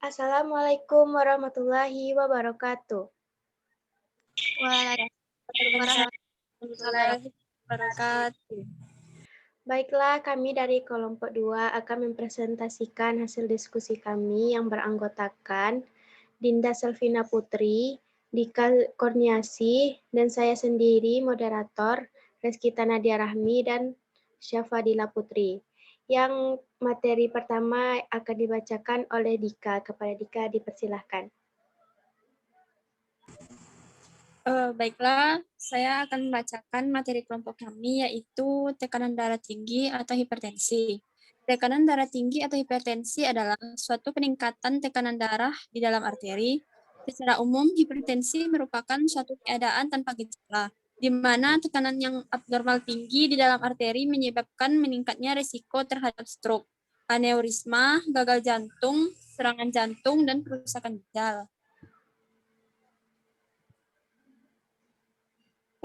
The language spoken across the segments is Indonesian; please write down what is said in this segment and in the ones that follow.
Assalamualaikum warahmatullahi wabarakatuh. Waalaikumsalam warahmatullahi wabarakatuh. Baiklah, kami dari kelompok 2 akan mempresentasikan hasil diskusi kami yang beranggotakan Dinda Selvina Putri, Dika Kurniasi, dan saya sendiri, moderator, Rizkita Nadia Rahmi, dan Syafadila Putri. Yang materi pertama akan dibacakan oleh Dika. Kepada Dika, dipersilahkan. Baiklah, saya akan membacakan materi kelompok kami, yaitu tekanan darah tinggi atau hipertensi. Tekanan darah tinggi atau hipertensi adalah suatu peningkatan tekanan darah di dalam arteri. Secara umum, hipertensi merupakan suatu keadaan tanpa gejala, di mana tekanan yang abnormal tinggi di dalam arteri menyebabkan meningkatnya risiko terhadap stroke, aneurisma, gagal jantung, serangan jantung, dan kerusakan ginjal.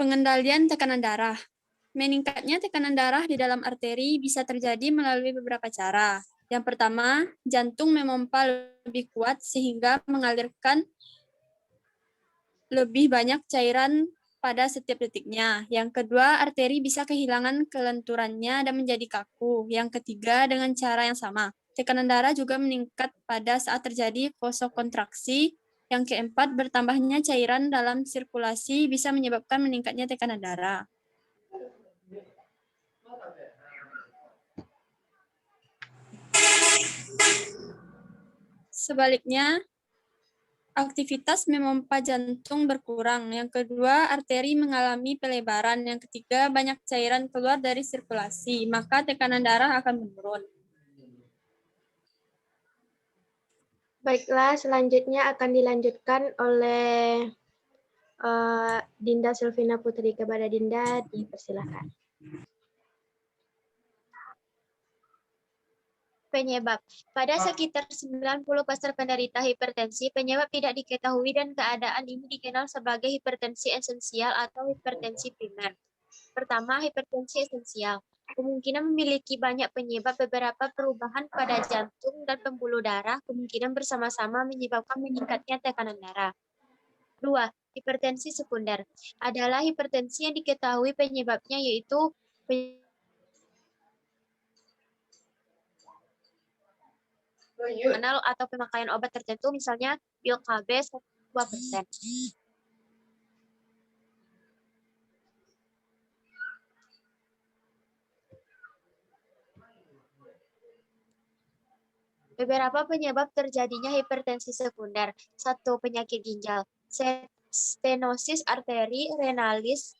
Pengendalian tekanan darah. Meningkatnya tekanan darah di dalam arteri bisa terjadi melalui beberapa cara. Yang pertama, jantung memompa lebih kuat sehingga mengalirkan lebih banyak cairan pada setiap detiknya. Yang kedua, arteri bisa kehilangan kelenturannya dan menjadi kaku. Yang ketiga, dengan cara yang sama. Tekanan darah juga meningkat pada saat terjadi vasokontraksi. Yang keempat, bertambahnya cairan dalam sirkulasi bisa menyebabkan meningkatnya tekanan darah. Sebaliknya, aktivitas memompa jantung berkurang. Yang kedua, arteri mengalami pelebaran. Yang ketiga, banyak cairan keluar dari sirkulasi, maka tekanan darah akan menurun. Baiklah, selanjutnya akan dilanjutkan oleh Dinda Selvina Putri. Kepada Dinda, dipersilakan. Penyebab. Pada sekitar 90% penderita hipertensi, penyebab tidak diketahui dan keadaan ini dikenal sebagai hipertensi esensial atau hipertensi primer. Pertama, hipertensi esensial. Kemungkinan memiliki banyak penyebab. Beberapa perubahan pada jantung dan pembuluh darah kemungkinan bersama-sama menyebabkan meningkatnya tekanan darah. 2. Hipertensi sekunder. Adalah hipertensi yang diketahui penyebabnya yaitu atau pemakaian obat tertentu, misalnya pil KB 2%. Beberapa penyebab terjadinya hipertensi sekunder. 1. Penyakit ginjal. Stenosis arteri renalis.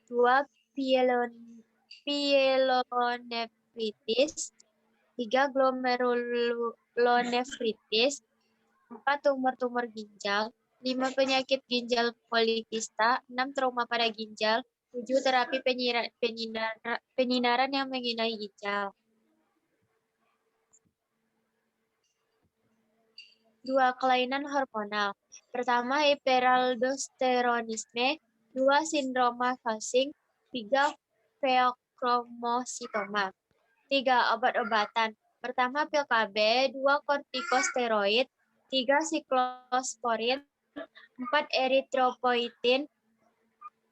2. Pyelonefritis. 3. Glomerulonefritis. 4. Tumor-tumor ginjal. 5. Penyakit ginjal polikista. 6. Trauma pada ginjal. 7. Terapi penyinaran yang mengenai ginjal. 2. Kelainan hormonal. Pertama, hiperaldosteronisme. 2. Sindroma Cushing. 3. Pheochromocytoma. 3. Obat-obatan. Pertama, pil KB. 2. Kortikosteroid. 3. Siklosporin. 4. Eritropoietin.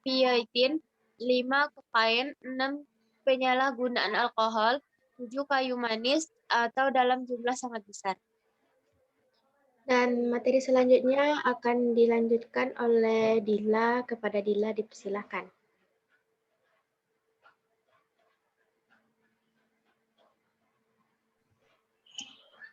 5. Kokain. 6. Penyalahgunaan alkohol. 7. Kayu manis atau dalam jumlah sangat besar. Dan materi selanjutnya akan dilanjutkan oleh Dila. Kepada Dila, dipersilakan.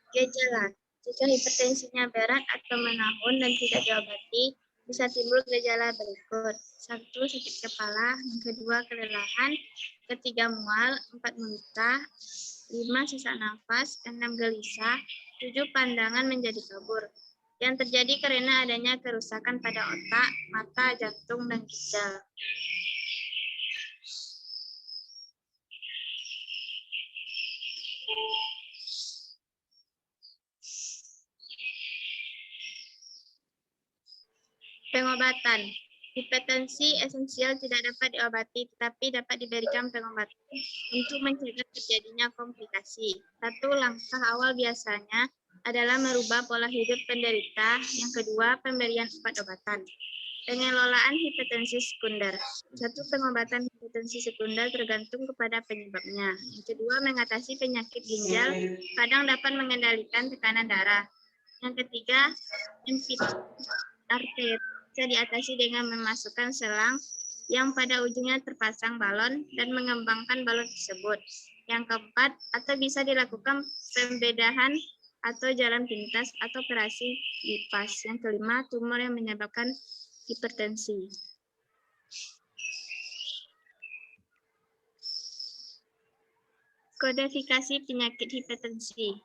Gejala. Jika hipertensinya berat atau menahun dan tidak diobati, bisa timbul gejala berikut. 1. Sakit kepala. Yang kedua, kelelahan. Ketiga, mual. 4. muntah. 5. sesak nafas. 6. gelisah. 7. Pandangan menjadi kabur. Yang terjadi karena adanya kerusakan pada otak, mata, jantung, dan ginjal. Pengobatan. Hipertensi esensial tidak dapat diobati, tetapi dapat diberikan pengobatan untuk mencegah terjadinya komplikasi. 1. Langkah awal biasanya adalah merubah pola hidup penderita. Yang kedua, pemberian obat-obatan. Pengelolaan hipertensi sekunder. Satu, pengobatan hipertensi sekunder tergantung kepada penyebabnya. Yang kedua, mengatasi penyakit ginjal, kadang dapat mengendalikan tekanan darah. Yang ketiga, emfisema arteri bisa diatasi dengan memasukkan selang yang pada ujungnya terpasang balon dan mengembangkan balon tersebut. Yang keempat, atau bisa dilakukan pembedahan atau jalan pintas atau operasi bypass. Yang kelima, tumor yang menyebabkan hipertensi. Kodifikasi penyakit hipertensi.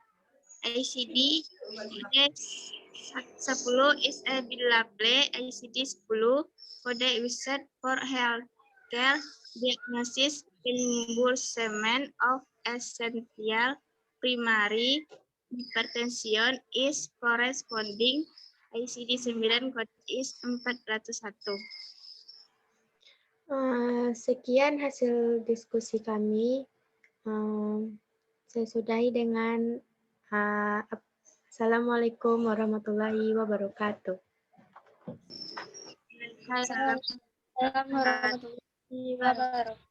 ICD 10 is available. ICD 10 kode used for healthcare diagnosis reimbursement of essential primary hypertension is corresponding. ICD 9 kode is 401. Sekian hasil diskusi kami. Saya sudahi dengan Assalamualaikum warahmatullahi wabarakatuh. Assalamualaikum warahmatullahi wabarakatuh.